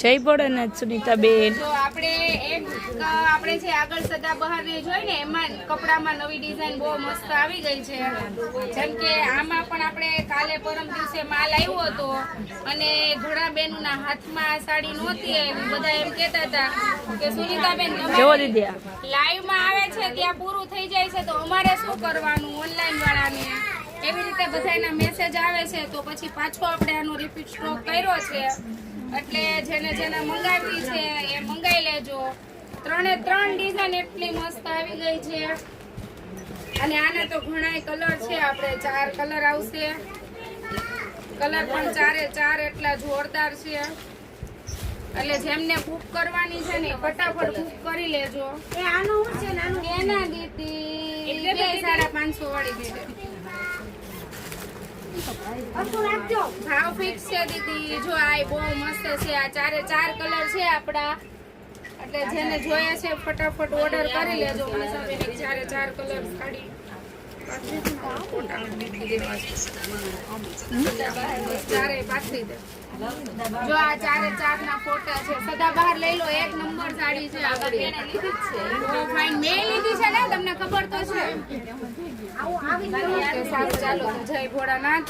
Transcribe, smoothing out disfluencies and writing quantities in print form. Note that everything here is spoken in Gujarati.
જય ભોળાનાથ સુનીતાબેન। તો આપણે જે આગળ સદાબહાર ને જોઈ ને એમાં કપડામાં નવી ડિઝાઇન બહુ મસ્ત આવી ગઈ છે। જેમ કે આમાં પણ આપણે કાલે પરમ દિવસે માલ આવ્યો હતો અને ઘણા બહેનોના હાથમાં આ સાડી નહોતી આવી। બધા એમ કહેતા હતા કે સુનીતાબેન લાઈવ માં આવે છે ત્યાં પૂરું થઈ જાય છે તો અમારે શું કરવાનું ઓનલાઈન વાળાને એવી રીતે બધાના મેસેજ આવે છે। તો પછી પાછો આપણે આનો રિપીટ સ્ટોક કર્યો છે એટલે જેને મંગાવી છે એ મંગાઈ લેજો। ત્રણે ત્રણ ડિઝાઇન એટલી મસ્ત આવી ગઈ છે અને આને તો ઘણા કલર છે, આપણે 4 કલર આવશે। કલર પણ 4 એટલા જોરદાર છે એટલે જેમને બુક કરવાની છે ને ફટાફટ બુક કરી લેજો। એ આનું શું છે નાનું એના દીદી 550 વાળી છે। ભાવ ફિક્સ છે દીદી। જો આ બહુ મસ્ત છે, આ 4 કલર છે આપડા એટલે જેને જોઈએ છે ફટાફટ ઓર્ડર કરી લેજો। મનીષાબેન 4 કલર સાડી જો આ 4 ના ફોટા છે, સદાબહાર લઈ લો, 1 નંબર સાડી છે। આગળ એને લીધી જ છે તો ફાઇન, મેં લીધી છે ને, તમને ખબર તો છે। સારું ચાલો, જય ભોળાનાથ।